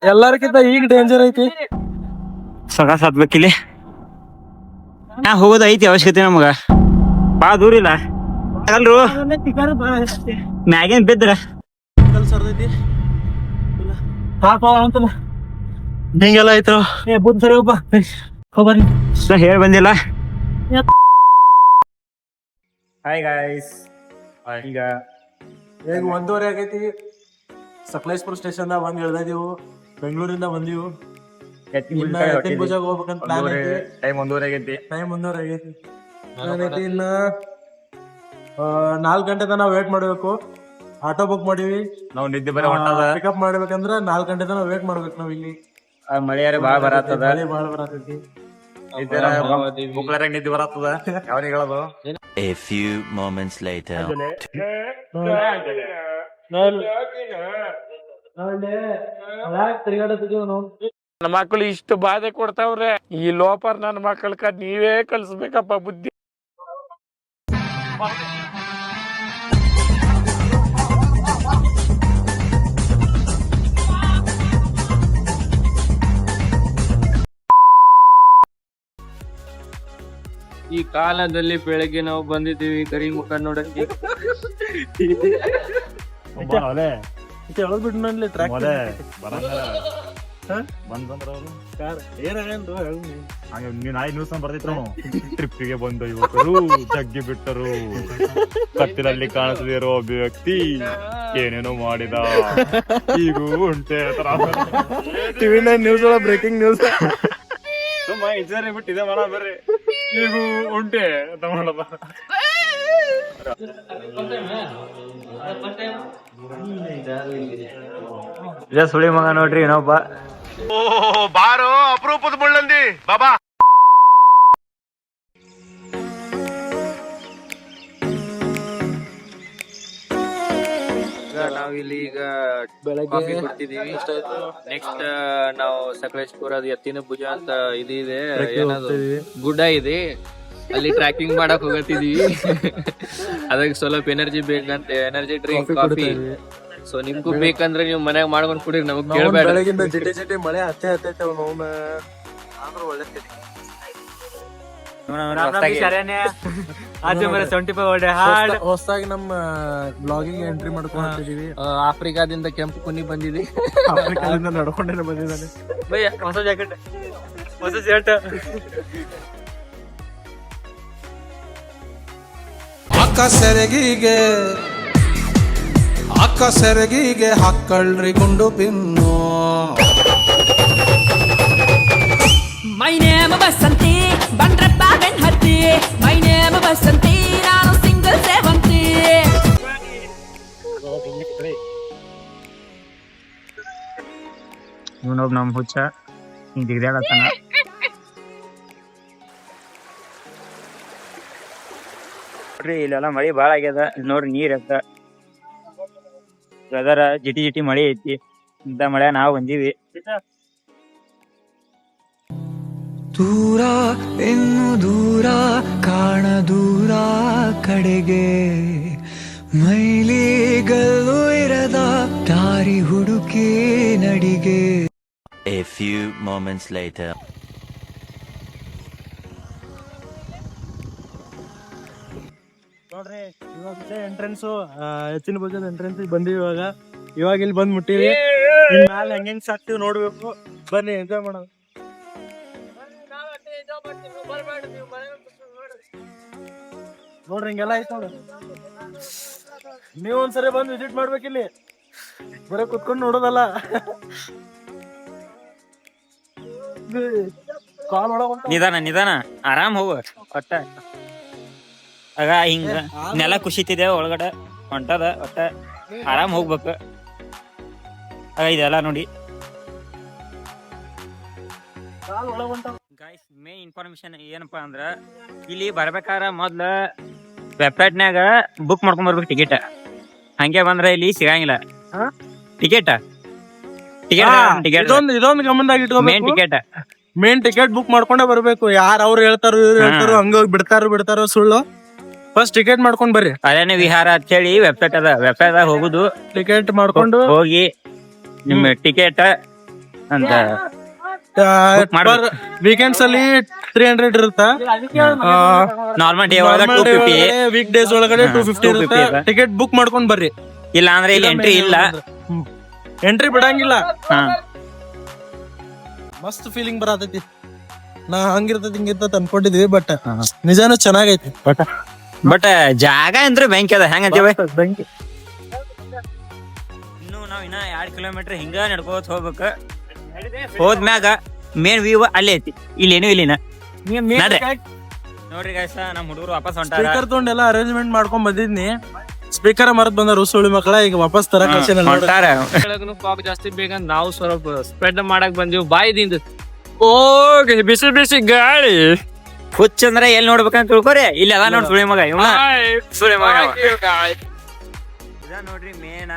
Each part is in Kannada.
ಎಲ್ಲಾರ್ಕಿಂತ ಈಗ ಡೇಂಜರ್ ಐತಿ. ಸಗಾಸ್ ಹತ್ಬೇಕಿಲ್ಲಿ ಹೋಗೋದು ಐತಿ ಅವಶ್ಯಕತೆ ನಮಗ. ಬಾಳ ದೂರ ಇಲ್ಲ ಅಲ್ರು ಮ್ಯಾಗೇನ್ ಬಿದ್ರ ಸರ್ದೈತಿ ಹಿಂಗೆಲ್ಲ ಆಯ್ತು. ಬುದ್ ಸರಿ ಒಬ್ಬ ಹೋಗ್ಬರ್ರಿ ಹೇಳಿ ಬಂದಿಲ್ಲ. ಹಾಯ್ ಗಾಯ್ಸ್, ಈಗ 1:30 ಆಗೈತಿ. ಸಕಲೇಶ್ಪುರ ಸ್ಟೇಷನ್ ಬಂದ್ ಇಳ್ದಿವು. ಬೆಂಗಳೂರಿಂದ ಬಂದಿವು. ಎತ್ತಿನ ಪೂಜಾಗ ಹೋಗ್ಬೇಕಂತ ಪ್ಲಾನ್ ಐತಿ. ಟೈಮ್ 1:30 ಆಗೈತಿ. ಇನ್ನ 4 ಗಂಟೆ ತನಕ ವೇಟ್ ಮಾಡ್ಬೇಕು. ಆಟೋ ಬುಕ್ ಮಾಡಿವಿ. ನಾವು ನಿದ್ದೆ ಬರ ಪಿಕಪ್ ಮಾಡ್ಬೇಕಂದ್ರ 4 ಗಂಟೆ ತನಕ ವೇಟ್ ಮಾಡ್ಬೇಕು ನಾವ್ ಇಲ್ಲಿ. ಮಳೆಯಾರ ಬಾಳ ಬರತ್ತದ. ಬಾಳ ಬರತೈತಿ. ನಿದ್ದೆ ಬರತ್ತದ. ಯಾವನಿಗೆ ಹೇಳೋದು? A few moments later. ನನ್ನ ಮಕ್ಕಳು ಇಷ್ಟು ಬಾಧೆ ಕೊಡ್ತಾವ್ರೆ. ಈ ಲೋಪರ್ ನನ್ನ ಮಕ್ಕಳಕ ನೀವೇ ಕಲ್ಸ್ಬೇಕಪ್ಪ ಬುದ್ಧಿ. ಈ ಕಾಲದಲ್ಲಿ ಬೆಳಗ್ಗೆ ನಾವು ಬಂದಿದ್ದೀವಿ ಗರಿ ಮುಖ ನೋಡಕ್ಕೆ. ಟ್ರಿಪ್ಪಿಗೆ ಬಂದ ಯುವಕರು ಜಗ್ಗಿ ಬಿಟ್ಟರು. ಕತ್ತಿನಲ್ಲಿ ಕಾಣಿಸದೇ ಇರೋ ಒಬ್ಬ ವ್ಯಕ್ತಿ ಏನೇನೋ ಮಾಡಿದ. ಈಗೂ ಉಂಟೆ ಟಿವಿ 9 ನ್ಯೂಸ್ ಒಳಗ ಬ್ರೇಕಿಂಗ್ ನ್ಯೂಸ್. ಬಿಟ್ಟಿದೆ ಮಾಡ ಬರ್ರಿ. ಈಗೂ ಉಂಟೆ ಅಂತ ಮಾಡದ. ಸುಳಿ ಮಗ ನೋಡ್ರಿ ಇನ್ನೊಬ್ಬ. ಬಾರೋ ಅಪರೂಪದ ಮುಳ್ಳಂದಿ ಬಾಬಾ. ನಾವಿಲ್ಲಿ ಈಗ ಕಾಫಿ ಕೊಡ್ತಿದೀವಿ. ನೆಕ್ಸ್ಟ್ ನಾವು ಸಕಲೇಶ್ಪುರದ ಎತ್ತಿನ ಭುಜ ಅಂತ ಇದಿದೆ, ಏನದು ಗುಡ್ಡ ಇದೆ, ಅಲ್ಲಿ ಟ್ರ್ಯಾಕಿಂಗ್ ಮಾಡಕ್ ಹೋಗತ್ತಿದೀವಿ. ಅದಕ್ಕೆ ಸ್ವಲ್ಪ ಎನರ್ಜಿ ಬೇಕಂತ ಎನರ್ಜಿ ಡ್ರಿಂಕ್ ಕಾಫಿ. ಸೊ ನಿಮ್ಗೂ ಬೇಕಂದ್ರೆ ನೀವು ಮನ್ಯಾಗ ಮಾಡ್ಕೊಂಡ್ ಕುಡಿ, ನಮಗ್ ಕೇಳ್ಬೇಡ. ಬೆಳಗಿಂದ ಜಿಟಿ ಮಳೆ ಹತ್ತೈತೆ. ಹೊಸದಾಗಿ ನಮ್ಮ ಬ್ಲಾಗಿಂಗ್ ಎಂಟ್ರಿ ಮಾಡ್ಕೊಂಡಿದೀವಿ. ಆಫ್ರಿಕಾದಿಂದ ಕೆಂಪು ಕುನಿ ಬಂದಿದೆ. ಆಫ್ರಿಕಾದಿಂದ ನಡ್ಕೊಂಡೇ ಬಂದಿದ್ದಾನೆ. ಹೊಸ ಜಾಕೆಟ್, ಹೊಸ ಶರ್ಟ್. ಅಕ್ಕ ಸೆರಗಿಗೆ ಹಾಕಳ್ರಿ ಗುಂಡು ಪಿನ್ನು. ಮೈ ನೇಮ ಬಸಂತಿ ಬಂಡ್ರಪ್ಪ ಬೆನ್ ಹತ್ತಿ. ಮೈ ನೇಮ ಬಸಂತಿ ನಾನು ಸಿಂಗಲ್ ಸೇವಂತಿ. ಇವನೊಬ್ಬ ನಮ್ ಹುಚ್ಚ ಹಿಂಗ್ ದಿಗ್ದಾಡತ್ತಾನ. ನೋಡ್ರಿ ಇಲ್ಲೆಲ್ಲ ಮಳಿ ಬಾಳ ಆಗ್ಯದ. ನೋಡ್ರಿ ನೀರ್ ಎತ್ತ ವೆದರ್ ಜಿಟಿ ಮಳಿ ಐತಿ. ಇಂತ ಮಳೆ ನಾವ್ ಬಂದೀವಿ. ದೂರ ಇನ್ನು ದೂರ ಕಾಣ ದೂರ ಕಡೆಗೆ, ಮೈಲಿಗಲ್ಲು ಇರದ ದಾರಿ ಹುಡುಕಿ ನಡಿಗೆ. A few moments later. ನೋಡ್ರಿ ಇವಾಗ ಎಂಟ್ರೆನ್ಸ್ ಎತ್ತಿನ ಭುಜದ ಎಂಟ್ರೆನ್ಸ್ ಬಂದಿವಿ. ಇವಾಗ ಇಲ್ಲಿ ಬಂದ್ ಮುಟ್ಟಿವಿ. ಮ್ಯಾಲ ಹೆಂಗ್ ಸಾಕ್ತಿವಿ ನೋಡ್ಬೇಕು. ಬನ್ನಿ ಎಂಜಾಯ್ ಮಾಡೋದು. ನೋಡ್ರಿ ಹಿಂಗೆಲ್ಲ ಐತ್ ನೋಡ್ರಿ. ನೀವ್ ಒಂದ್ಸರಿ ಬಂದ್ ವಿಸಿಟ್ ಮಾಡ್ಬೇಕಿಲ್ಲಿ. ಬರೀ ಕುತ್ಕೊಂಡ್ ನೋಡೋದಲ್ಲ. ನಿಧಾನ ಆರಾಮ್ ಹೋಗ. ಒಟ್ಟ ಆಗ ಹಿಂಗ ನೆಲ ಕುಸಿತಿದೆ ಒಳಗಡೆ ಹೊಂಟದ. ಒಟ್ಟ ಆರಾಮ್ ಹೋಗ್ಬೇಕು. ಆಗ ಇದೆಲ್ಲ ನೋಡಿ ಗೈಸ್. ಮೇನ್ ಇನ್ಫಾರ್ಮೇಶನ್ ಏನಪ್ಪಾ ಅಂದ್ರ ಇಲ್ಲಿ ಬರ್ಬೇಕಾರ ಮೊದ್ಲ ವೆಬ್ಸೈಟ್ನ್ಯಾಗ ಬುಕ್ ಮಾಡ್ಕೊಂಡ್ ಬರ್ಬೇಕು ಟಿಕೆಟ್. ಹಂಗೆ ಬಂದ್ರ ಇಲ್ಲಿ ಸಿಗಂಗಿಲ್ಲ ಟಿಕೆಟ್. ಇದೊಂದು ಗಮನದಾಗ ಇಟ್ಕೋಬೇಕು. ಮೇನ್ ಟಿಕೆಟ್ ಬುಕ್ ಮಾಡ್ಕೊಂಡೇ ಬರ್ಬೇಕು. ಯಾರು ಅವ್ರು ಹೇಳ್ತಾರೋ ಇವ್ರು ಹೇಳ್ತಾರೋ ಹಂಗ ಬಿಡ್ತಾರೋ ಸುಳ್ಳು. ಫಸ್ಟ್ ಟಿಕೆಟ್ ಮಾಡ್ಕೊಂಡ್ ಬರ್ರಿ. ಅರಣ್ಯ ವಿಹಾರ ಅಂತ ಹೇಳಿ ವೆಬ್ಸೈಟ್ ಅದ. ವೆಬ್ಸೈಟ್ ಹೋಗುದು, ಟಿಕೆಟ್ ಮಾಡ್ಕೊಂಡು ಹೋಗಿ ನಿಮ್ಮ ಟಿಕೆಟ್ ಅಂತ Book ಮಾಡ್ಬೇಕು. ವೀಕೆಂಡ್ಸ್ ಅಲ್ಲಿ 300 ಇರುತ್ತ ನಾರ್ಮಲ್ ಡೇ ಒಳಗ 250 ವೀಕ್ ಡೇಸ್ ಒಳಗಡೆ 250 ಇರುತ್ತೆ. 250 ಟಿಕೆಟ್ ಬುಕ್ ಮಾಡ್ಕೊಂಡ್ ಬರ್ರಿ. ಇಲ್ಲ ಅಂದ್ರೆ ಇಲ್ಲಿ ಎಂಟ್ರಿ ಇಲ್ಲ. ಎಂಟ್ರಿ ಬಿಡಂಗಿಲ್ಲ. ಹಾ ಮಸ್ತ್ ಫೀಲಿಂಗ್ ಬರತೈತಿ. ನಾ ಹಂಗಿರ್ತೈತಿ ಹಿಂಗಿರ್ತೈತಿ ಅನ್ಕೊಂಡಿದ್ವಿ, ಬಟ್ ನಿಜಾನು ಚೆನ್ನಾಗೈತಿ. ಬಟ್ ಜಾಗ ಅಂದ್ರೆ ಬ್ಯಾಂಕ್ ಅದ ಹೆಂಗಂತೀವಿ. ಇನ್ನು ನಾವ್ ಇನ್ನ 2 ಕಿಲೋಮೀಟರ್ ಹಿಂಗ ನಡ್ಕೋತ ಹೋಗ್ಬೇಕು. ಹೋದ್ಮ್ಯಾಗ ಮೇನ್ ವ್ಯೂ ಅಲ್ಲೇ ಐತಿ. ಇಲ್ಲೇನು ಇಲ್ಲಿನ ನೋಡ್ರಿ ಗಾಯ್ಸ, ನಮ್ ಹುಡುಗರು ವಾಪಸ್ ಹೊಂಟಾರ. ಸ್ಪೀಕರ್ ತಗೊಂಡೆಲ್ಲ ಅರೇಂಜ್ಮೆಂಟ್ ಮಾಡ್ಕೊಂಡ್ ಬಂದಿದ್ನಿ. ಸ್ಪೀಕರ್ ಮರದ್ ಬಂದಾರ ಸುಳ್ಳಿ ಮಕ್ಕಳ. ಈಗ ವಾಪಸ್ ತರಕ್ ಹೊಂಟಾರ. ಪಾಕ್ ಜಾಸ್ತಿ ಬೇಕಂತ ನಾವು ಸ್ವಲ್ಪ ಸ್ಪ್ರೆಡ್ ಮಾಡಕ್ ಬಂದಿವಿ. ಬಾಯ್ದಿಂದ ಓ ಬಿಸಿ ಬಿಸಿ ಗಾಳಿ ಹುಚ್ಚ ಅಂದ್ರೆ ಎಲ್ಲಿ ನೋಡ್ಬೇಕಂತ ತಿಳ್ಕೊರಿ. ಇಲ್ಲಿ ಅದ ನೋಡ್ ಸುಳಿ ಮಗ ಇವ. ಸುಳಿ ಮಗ ಇವ. ಇದ ನೋಡ್ರಿ ಮೇನ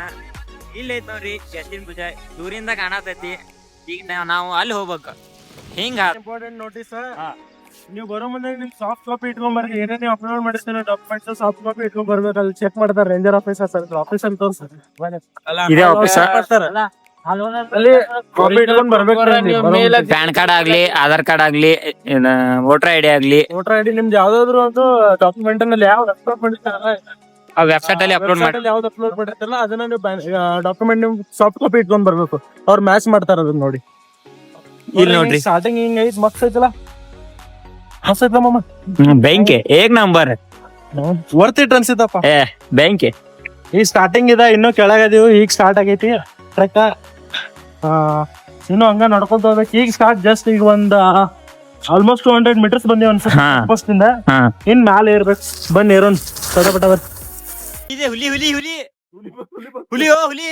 ಇಲ್ಲಿ ಐತ್ ನೋಡ್ರಿ ಎತ್ತಿನ ಭುಜ. ದೂರಿಂದ ಕಾಣತೈತಿ. ಈಗ ನಾವು ಅಲ್ಲಿ ಹೋಗ್ಬೇಕು. ಹಿಂಗ ಇಂಪಾರ್ಟೆಂಟ್ ನೋಟಿಸ್, ನೀವು ಬರೋ ಮುಂದೆ ನಿಮ್ ಸಾಫ್ಟ್ ಕಾಪಿ ಇಟ್ಕೊಂಡ್ ಬರ್ರಿ. ಏನೇನೇ ಅಪ್ಲೋಡ್ ಮಾಡಿಸ್ತೀನಿ ಡಾಕ್ಯುಮೆಂಟ್ಸ್ ಸಾಫ್ಟ್ ಕಾಪಿ ಇಟ್ಕೊಂಡ್ ಬರ್ಬೇಕು. ಅಲ್ಲಿ ಚೆಕ್ ಮಾಡ್ತಾರೆ ರೇಂಜರ್ ಆಫೀಸರ್ಸ್ ಆಫೀಸ್ ಅಂತ ತೋರ್ಸ್ತಾರೆ. ಇದೇ ಆಫೀಸ್. ಅಲ್ಲಿ ಕಾಪಿ ಇಟ್ಕೊಂಡ್ ಬರ್ಬೇಕು. ಪ್ಯಾನ್ ಕಾರ್ಡ್ ಆಗ್ಲಿ, ಆಧಾರ್ ಕಾರ್ಡ್ ಆಗ್ಲಿ, ವೋಟರ್ ಐಡಿ ಆಗ್ಲಿ, ವೋಟರ್ ಐಡಿ ನಿಮ್ದು ಯಾವ್ದಾದ್ರು ಒಂದು ಡಾಕ್ಯುಮೆಂಟ್ ನಲ್ಲಿ ಯಾವ್ದು ಅಪ್ಲೋಡ್ ಮಾಡಿರ್ತಾರಲ್ಲ, ಆ ವೆಬ್ಸೈಟ್ ಅಲ್ಲಿ ಅಪ್ಲೋಡ್ ಮಾಡಿ. ಯಾವ್ದು ಅಪ್ಲೋಡ್ ಮಾಡಿರ್ತಾರಲ್ಲ ಅದನ್ನ ನೀವು ಡಾಕ್ಯುಮೆಂಟ್ ನಿಮ್ ಸಾಫ್ಟ್ ಕಾಪಿ ಇಟ್ಕೊಂಡ್ ಬರ್ಬೇಕು. ಅವ್ರು ಮ್ಯಾಚ್ ಮಾಡ್ತಾರ ಅದನ್ನ ನೋಡಿ. ಇಲ್ಲಿ ನೋಡ್ರಿ ಸ್ಟಾರ್ಟಿಂಗ್ ಹಿಂಗ್ ಐತ್ ಮಸ್ತ್ ಐತಲ್ಲ. ಮಸ್ತ್ ಐತಲ್ಲ ಮಾಮ. ಬ್ಯಾಂಕ್ ಏಕ್ ನಂಬರ್ ವರ್ತ್ ಇಟ್ ಅನ್ಸಿತ್ತಪ್ಪ. ಬ್ಯಾಂಕ್ ಈಗ ಸ್ಟಾರ್ಟಿಂಗ್ ಇದ, ಇನ್ನೂ ಕೆಳಗದೀವಿ. ಈಗ ಸ್ಟಾರ್ಟ್ ಆಗೈತಿ ಟ್ರೆಕ್. ಇನ್ನು ಹಂಗ ನಡ್ಕೊಂತ ಹೋಗ್ಬೇಕು. ಈಗ ಸ್ಟಾರ್ಟ್ ಜಸ್ಟ್ ಈಗ ಒಂದ್ ಆಲ್ಮೋಸ್ಟ್ 200 ಮೀಟರ್ಸ್ ಬಂದೇವ್ ಅನ್ಸುತ್ತೆ. ಇನ್ ಮ್ಯಾಲ ಏರ್ಬೇಕು. ಬನ್ನಿ ಏರೋನ್ ಪಟ ಇದೆ. ಹುಲಿ ಹುಲಿ ಹುಲಿ ಹುಲಿ ಓ ಹುಲಿ.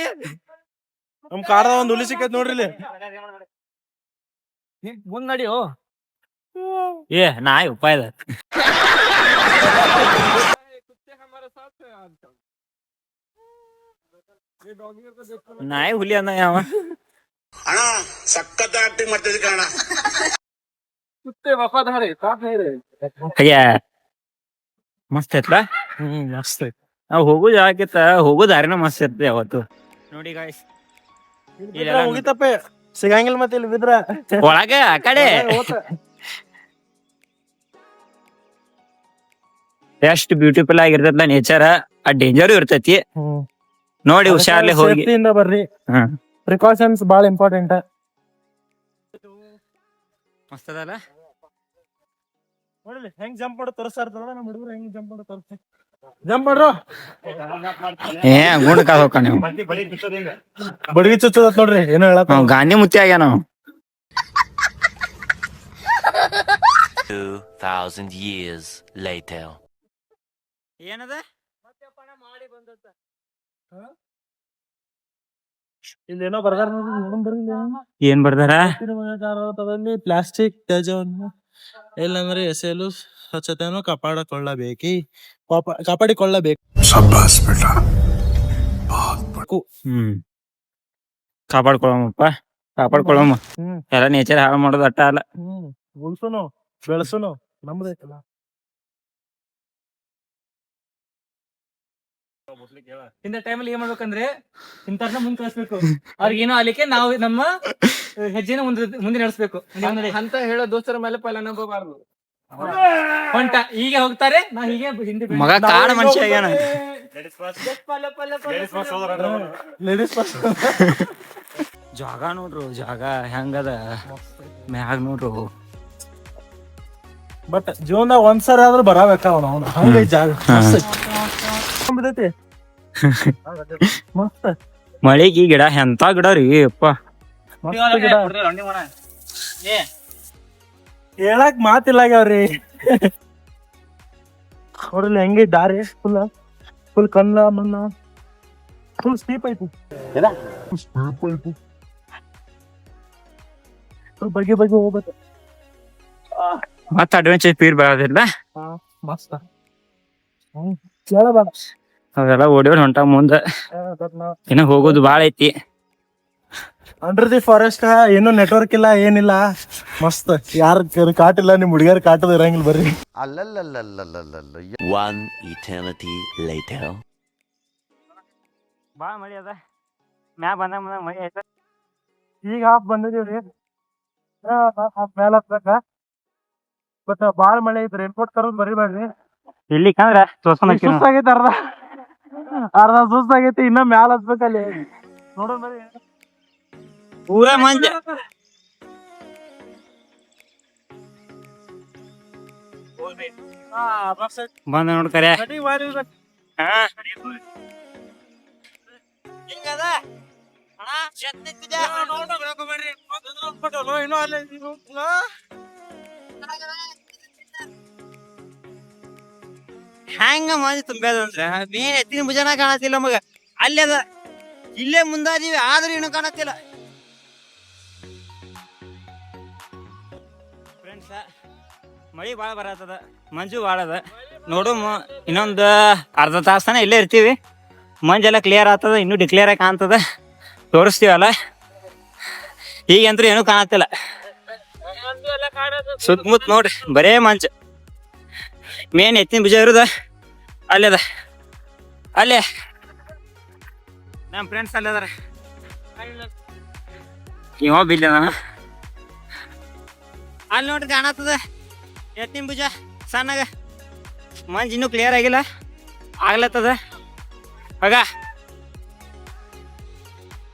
ನಮ್ ಕಾರದ ಒಂದ್ ಹುಲಿ ಸಿಕ್ಕೈತ್ ನೋಡ್ರಿ ಇಲ್ಲಿ. ಮುಂದ್ ನಡಿ. ನಾಯಿ ಉಪಾಯ ನಾಯಿ ಹುಲಿ ಅನ್ನ ಯಾವ ಕುತ್ತೆ ವಫಾದಾರಿ ಮಸ್ತ್ ಐತ್ಲ. ಮಸ್ತ್ ಐತಿ. ನಾವ್ ಹೋಗೋ ಜಾಗಕ್ಕಿಂತ ಹೋಗೋ ದಾರಿನ ಮಸ್ತ್ ಇರ್ತದೆ ಯಾವತ್ತು. ನೋಡಿ ಗಾಯ್ಸ್ ಮುಗಿತಪ್ಪ, ಸಿಗಂಗಿಲ್ಲ ಮತ್ತೆ ಇಲ್ಲಿ ಬಿದ್ರ ಒಳಗ ಆ ಕಡೆ ಎಷ್ಟು ಬ್ಯೂಟಿಫುಲ್ ಆಗಿರ್ತೈತ್ಲ ನೇಚರ್. ಆ ಡೇಂಜರು ಇರ್ತೈತಿ. ನೋಡಿ ಹುಷಾರ್ಲಿ ಹೋಗಿ. ಸೇಫ್ಟಿಯಿಂದ ಬರ್ರಿ. ಪ್ರಿಕಾಷನ್ಸ್ ಬಾಳ ಇಂಪಾರ್ಟೆಂಟ್. ಮಸ್ತ್ ಅದಲ್ಲ. ನೋಡ್ರಿ ಹೆಂಗ್ ಜಂಪ್ ಮಾಡೋ ತೋರಿಸ್ತಾರ ನಮ್ಮ ಹುಡುಗರು. ಹೆಂಗ್ ಜಂಪ್ ಮಾಡೋ ತೋರಿಸ್ತಾರೆ. ಜಂಪ್ ಮಾಡ್ರು. ಗುಂಡ್ ಕಾಲ್ ಹೋಗ್ಕ ನೀವು. ಬಡಗಿ ಚುಚ್ಚೋದತ್ ನೋಡ್ರಿ. ಏನೋ ಹೇಳತ್ತ. ಗಾಂಧಿ ಮುತ್ತಿ ಆಗ್ಯಾನ. 2000 years later. ಏನದ ಇಲ್ಲೇನೋ ಬರ್ದಾರ. ಏನ್ ಬರ್ದಾರ? ಪ್ಲಾಸ್ಟಿಕ್ ತ್ಯಾಜ್ಯವನ್ನು ಇಲ್ಲಾಂದ್ರೆ ಎಸೆಯಲು ಸ್ವಚ್ಛತೆಯನ್ನು ಕಾಪಾಡಿಕೊಳ್ಳಬೇಕು. ಕಾಪಾಡ್ಕೊಳಮಪ್ಪ, ಕಾಪಾಡ್ಕೊಳಮ್ಮ. ಎಲ್ಲ ನೇಚರ್ ಹಾಳು ಮಾಡೋದು ಅಟ್ಟ ಅಲ್ಲ. ಉಳ್ಸುನು ಬೆಳೆಸುನು ನಮ್ದೈತಲ್ಲ. ಇಂಥ ಟೈಮಲ್ಲಿ ಏನ್ ಮಾಡ್ಬೇಕಂದ್ರೆ ಇಂಥವ್ರನ್ನ ಮುಂದೆ ಕಳಿಸ್ಬೇಕು. ಅವ್ರಿಗೇನೋ ಅಲ್ಲಿಕ್ಕೆ ನಾವು ನಮ್ಮ ಹೆಜ್ಜೆನ ಮುಂದೆ ನಡೆಸ್ಬೇಕು ಅಂತ ಹೇಳೋ ದೋಸ್ತರ ಮೇಲೆ ಪೈಲ ನಂಬಬಾರ್ದು. ಹೊಂಟ ಹೀಗೆ ಹೋಗ್ತಾರೆ, ನಾವ್ ಹೀಗೆ ಹಿಂದೆ ಮಗ ಕಾಡ ಮನುಷ್ಯ ಆಗ್ಯಾನ. ಜಾಗ ನೋಡ್ರು, ಜಾಗ ಹೆಂಗದ ಮ್ಯಾಗ ನೋಡ್ರು. ಬಟ್ ಜೀವನದಾಗ ಒಂದ್ಸರ ಆದ್ರೂ ಬರಬೇಕ. ಹಂಗೈ ಜಾಗ ಮಸ್ತ್. ಮಳಿಗಿ ಗಿಡ ಎಂತ ಗಿಡ ರೀ ಅಪ್ಪ. ಹೇಳಕ್ ಮಾತಿಲ್ಲ ಆಗ್ಯಾವ್ರಿ. ನೋಡ್ರಿ ಹೆಂಗೆ ದಾರಿ ಫುಲ್ ಕಲ್ಲ ಮಣ್ಣ. ಫುಲ್ ಸ್ಟೀಪ್ ಐತಿ. ಬಗ್ಗೆ ಹೋಗ್ಬೇಕು. ಮತ್ತ ಅಡ್ವೆಂಚರ್ ಫೀಲ್ ಬರೋದಿಲ್ಲ. ಮಸ್ತ್. ಕೇಳಬೇಡ. ಅವೆಲ್ಲ ಓಡಿ ಹೊಂಟ ಮುಂದ. ಇನ್ನ ಹೋಗೋದು ಬಾಳ ಐತಿ. ಅಂಡರ್ ದಿ ಫಾರೆಸ್ಟ್ ಏನು ನೆಟ್ವರ್ಕ್ ಇಲ್ಲ, ಏನಿಲ್ಲ. ಮಸ್ತ್. ಯಾರ ಕಾಟಿಲ್ಲ, ನಿಮ್ ಹುಡುಗಿಯರ್ ಕಾಟದ ಇರಂಗಿಲ್ಲ. ಬರ್ರಿ. One eternity later. ಬಾಳ ಮಳಿ ಅದ. ಮ್ಯಾ ಬಂದ ಮಳಿ ಆಯ್ತ. ಈಗ ಹಾಫ್ ಬಂದಿದೀವ್ರಿ ಮೇಲ ಹತ್ಬೇಕ ಬಟ್ ಬಾಳ ಮಳೆ ಐತ್ರಿ ರೇನ್ಕೋಟ್ ತರೋದ್ ಬರಿಬೇಡ್ರಿ ಇಲ್ಲಿ ಕಂದ್ರ ಸುಸ್ತಾಗೈತಿ ಅರ್ಧ ಸುಸ್ತಾಗೈತಿ ಇನ್ನ ಮ್ಯಾಲ ಹತ್ಬೇಕ ಅಲ್ಲಿ ನೋಡೋಣ ಬರ್ರಿ ಪೂರಾ ಮಂದಿ ಬಂದ ನೋಡ್ಕರೆ ಹ್ಯಾಂಗ ಮಂದಿ ತುಂಬ್ಯಾದಂದ್ರ ಮೇನ್ ಎತ್ತಿನ ಭುಜನ ಕಾಣತಿಲ್ಲ ಮಗ ಅಲ್ಲಿ ಅದ ಇಲ್ಲೇ ಮುಂದಾದೀವಿ ಆದ್ರೂ ಏನು ಕಾಣತಿಲ್ಲ ಫ್ರೆಂಡ್ಸ ಮಳಿ ಭಾಳ ಬರತ್ತದ ಮಂಜು ಭಾಳ ಅದ ನೋಡು ಇನ್ನೊಂದು ಅರ್ಧ ತಾಸನ ಇಲ್ಲೇ ಇರ್ತೀವಿ ಮಂಜೆಲ್ಲ ಕ್ಲಿಯರ್ ಆಗ್ತದ ಇನ್ನೂ ಡಿಕ್ಲೇರ್ ಆಗಿ ಕಾಣ್ತದ ತೋರಿಸ್ತೀವಲ್ಲ ಈಗಂತೂ ಏನೂ ಕಾಣತ್ತಿಲ್ಲ ಸುತ್ತಮುತ್ತ ನೋಡ್ರಿ ಬರೇ ಮಂಚ ಮೇನ್ ಎತ್ತಿನ ಭುಜ ಇರುದ ಅಲ್ಲದ ಅಲ್ಲೇ ನಮ್ಮ ಫ್ರೆಂಡ್ಸ್ ಅಲ್ಲೇ ಅದಾರ ಇವ ಬಿಲ್ಲ ಅಲ್ಲಿ ನೋಡ್ರಿ ಕಾಣತ್ತದ ಎತ್ತಿನ ಭುಜ ಸಣ್ಣಗ ಮಂಜ್ ಇನ್ನೂ ಕ್ಲಿಯರ್ ಆಗಿಲ್ಲ ಆಗ್ಲತ್ತದ ಆಗ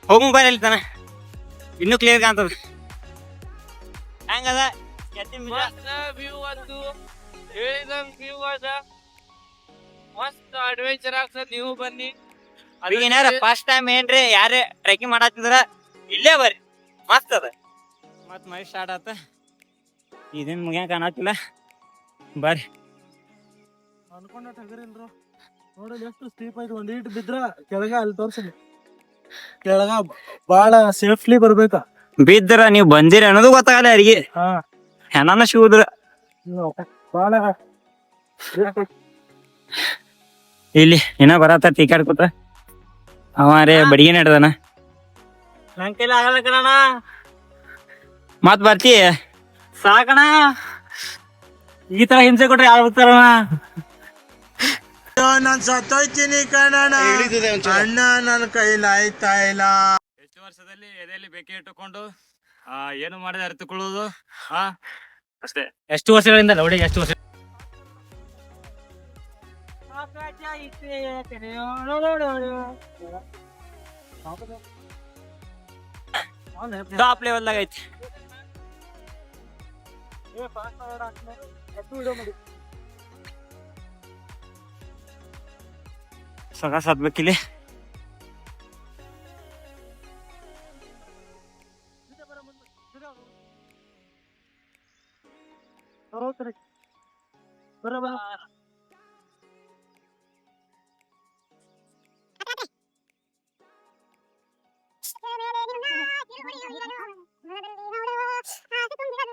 ಹೋಗು ಬರ ಅಲ್ಲಿ ತಾನ ಇನ್ನೂ ಕ್ಲಿಯರ್ ಕಾಣ್ತದ ಹಂಗದ ಎತ್ತಿನ ಭುಜ ವ್ಯೂ ಅದು ಹೇಳಿದಂಗ ವ್ಯೂ ಅದ ಮಸ್ತ್ ಅಡ್ವೆಂಚರ್ ಆಗ್ತದ ನೀವು ಬನ್ನಿ ಏನಾರ ಫಸ್ಟ್ ಟೈಮ್ ಏನ್ರಿ ಯಾರೇ ಟ್ರೆಕಿಂಗ್ ಮಾಡತ್ತಿದ್ರ ಇಲ್ಲೇ ಬರ್ರಿ ಮಸ್ತ್ ಅದ ಮತ್ ಮೈ ಸ್ಟಾರ್ಟ್ ಆತ ಇದೇನ್ ಮುಗಿಯಂಗ ಕಾಣತ್ತಿಲ್ಲ ಬರ್ರಿ ಅನ್ಕೊಂಡ ಟಗರಿಲ್ರು ನೋಡಲ್ ಎಷ್ಟು ಸ್ಟೀಪ್ ಐತಿ ಒಂದ್ ಈಟ್ ಬಿದ್ರ ಕೆಳಗ ಅಲ್ಲಿ ತೋರ್ಸಿ ಕೆಳಗ ಬಾಳ ಸೇಫ್ಲಿ ಬರ್ಬೇಕ ಬಿದ್ದರ ನೀವ್ ಬಂದಿರಿ ಅನ್ನೋದು ಗೊತ್ತಾಗಲ್ಲ ಯಾರಿಗೆ ಹಾ ಹೆಣನ ಶಿವದ್ರ ಬಾಳ ಇಲ್ಲಿ ಏನ ಬರತ್ತ ಟಿಕೆಟ್ ಕೂತ ಅವ ರೇ ಬಡಿಗೆ ನಡ್ದನ ನನ್ ಕೈಲಿ ಆಗಲ್ಲ ಕಣ ಮತ್ ಬರ್ತಿ ಸಾಕಣ ಈ ತರ ಹಿಂಸೆ ಕೊಟ್ರೆ ಯಾರು ಹೋಗ್ತಾರಣ ನಾನ್ ಸತ್ತೋಯ್ತೀನಿ ಕಣಣ್ಣ ಅಣ್ಣ ನನ್ನ ಕೈಲಿ ಆಯ್ತಾ ಇಲ್ಲ ಎಷ್ಟು ವರ್ಷದಲ್ಲಿ ಎದೆಯಲ್ಲಿ ಬೆಂಕಿ ಇಟ್ಟುಕೊಂಡು ಏನು ಮಾಡಿದ ಅರಿತುಕೊಳ್ಳುವುದು ಅಷ್ಟೇ. ಎಷ್ಟು ವರ್ಷಗಳಿಂದ ನೋಡಿ ಎಷ್ಟು ವರ್ಷ ಟಾಪ್ ಲೆವೆಲ್ದಾಗ ಐತಿ ಸೊಗಸ್ ಹತ್ಬೇಕಿಲ್ಲಿ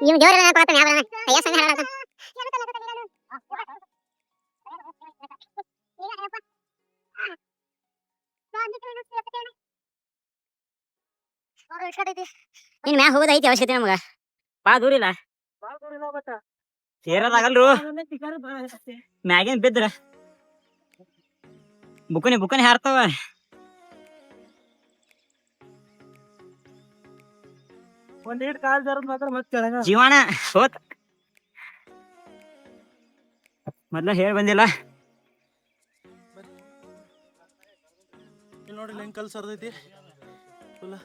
ಇವ್ ದೇವರ ಪಾತ್ರ ಯಾವ ಅಯ್ಯ ಸಂಗ ಹಾಡಾಟ ಇನ್ ಮ್ಯಾಗ ಹೋಗೋದೈತಿ ಅವಶ್ಯಕತೆ ನಮಗ ಬಾ ದೂರಿಲ್ಲ ಸೇರೋದಾಗಲ್ರು ಮ್ಯಾಗೇನ್ ಬಿದ್ರ ಬುಕ್ಕನಿ ಹಾರ್ತಾವ ಒಂದ್ ಈಟ್ ಕಾಲ್ ಜಾರದ್ ಮಾತ್ರ ಮತ್ ಕೆಳಗ ಜೀವನ ಹೋತ್ ಮೊದ್ಲ ಹೇಳಿ ಬಂದಿಲ್ಲ ಇಲ್ಲಿ ನೋಡಿ ಲಿಂಕಲ್ ಸರ್ದೈತಿ ಫುಲ್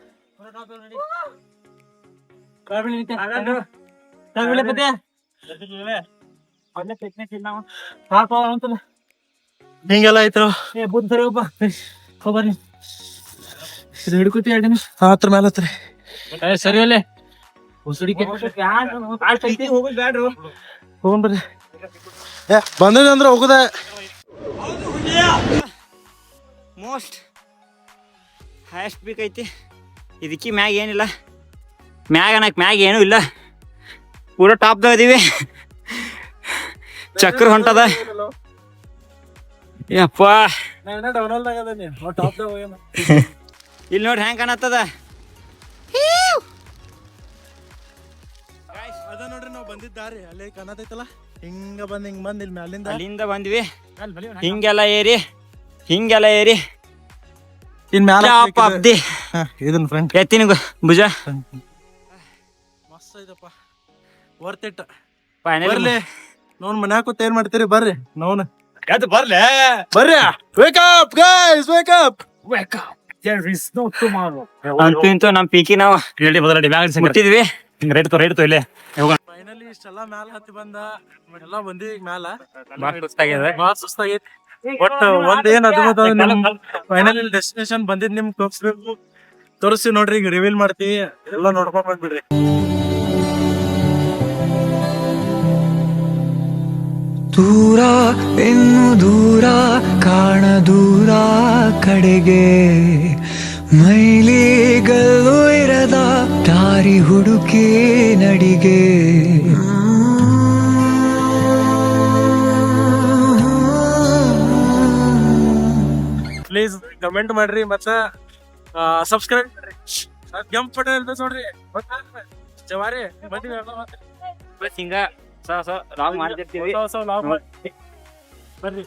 ಹಿಂಗೆಲ್ಲ ಐತ್ರ ಹಿಡ್ಕೊತಿ 2 ನಿಮಿಷ ಹತ್ರ ಮೇಲೆ ಹತ್ರಿ ಸರಿ ಅಲ್ಲೇ ಹೊಸಡಿಕೆ ಹೋಗುದ್ ಬ್ಯಾಡ್ರು ಹೋಗೋಣ ಬರ್ರಿ ಬಂದಿದೆ ಅಂದ್ರೆ ಹೋಗುದ ಮೋಸ್ಟ್ ಹೈಯೆಸ್ಟ್ ಪೀಕ್ ಐತಿ ಇದಕ್ಕೆ ಮ್ಯಾಗ ಏನಿಲ್ಲ ಮ್ಯಾಗ ಏನೂ ಇಲ್ಲ ಪೂರ ಟಾಪ್ದಾಗ ಅದೀವಿ ಚಕ್ರ ಹೊಂಟದ ಯಪ್ಪ ಇಲ್ಲಿ ನೋಡಿ ಹೆಂಗ್ ಕಾಣತ್ತದ ಅದ ನೋಡ್ರಿ ನಾವ್ ಬಂದಿದ್ದಾರಿ ಅಲ್ಲೇ ಕಾಣತೈತಲ್ಲ ಹಿಂಗ ಬಂದ್ ಇಲ್ಲಿ ಮ್ಯಾಲಿಂದ ಅಲ್ಲಿಂದ ಬಂದ್ವಿ ಹಿಂಗೆಲ್ಲ ಏರಿ ಇನ್ ಮ್ಯಾಲ ಟಾಪ್ ಆಫ್ ದಿ ಇದನ್ ಫ್ರೆಂಡ್ ಎತ್ತಿನ ಭುಜ ಮಸ್ತ್ ಐತಪ್ಪ, ವರ್ತ್ ಇಟ್. ಫೈನಲ್ ಬರ್ಲಿ ನೋನ್ ಮನ್ಯಾಗ ಕೂತ್ ಏನ್ ಮಾಡ್ತೀರಿ, ಬರ್ರಿ ನೋನ್ ಎದ್ದು ಬರ್ಲೆ. ಬರ್ರಿ. Wake up guys, wake up. There is no tomorrow. ಅಂತೂ ಇಂತೂ ನಮ್ ಪೀಕಿ ನಾವು ರೆಡಿ ಬದಲಾಡಿ ಬ್ಯಾಗ್ ಮುಟ್ಟಿದ್ವಿ. ರೈಟ್ ತೋ ಇಲ್ಲೇ. ಫೈನಲಿ ಇಷ್ಟೆಲ್ಲ ಮ್ಯಾಲ ಹತ್ತಿ ಬಂದ ಎಲ್ಲ ಬಂದಿ ಮ್ಯಾಲ. ಬಾಳ ಸುಸ್ತಾಗಿದೆ. ಬಾಳ ಸುಸ್ತಾಗೈತಿ. ಒಟ್ಟ ಒಂದ್ ಏನ್ ಅದು ಫೈನಲಿ ಡೆಸ್ಟಿನೇಷನ್ ಬಂದಿದ್ ನಿಮ್ಗೆ ತೋರಿಸ್ಬೇಕು. ತೋರಿಸಿ ನೋಡ್ರಿ, ಈಗ ರಿವೀಲ್ ಮಾಡ್ತೀವಿ, ಎಲ್ಲ ನೋಡ್ಕೊಂಡ್ ಬಂದ್ಬಿಡ್ರಿ. ದೂರ ಇನ್ನು ದೂರ ಕಾಣ ದೂರ ಕಡೆಗೆ, ಮೈಲಿಗಲ್ಲು ಇರದ ದಾರಿ ಹುಡುಕಿ ನಡಿಗೆ. ಪ್ಲೀಸ್ ಕಮೆಂಟ್ ಮಾಡ್ರಿ, ಮತ್ತ ಸಬ್ಸ್ಕ್ರೈಬ್ ಮಾಡ್ರಿ. ಕೆಂಪ್ ಪಟ ಇರ್ತೈತಿ ನೋಡ್ರಿ, ಜವಾರಿ ಬಂದಿವಿ ಎಲ್ಲ ಮತ್ತೆ. ಹಿಂಗ ರಾಂಗ್ ಮಾಡ್ತಿರ್ತೀವಿ. ಹೊಸ vlog ಮಾಡ್ತೀವಿ. ಬರ್ರಿ.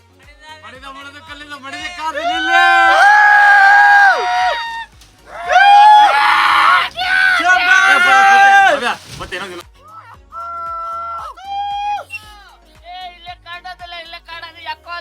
ಇಲ್ಲೇ ಕಾಣೋದಿಲ್ಲ, ಇಲ್ಲೇ ಕಾಣೋದು ಯಾಕೋ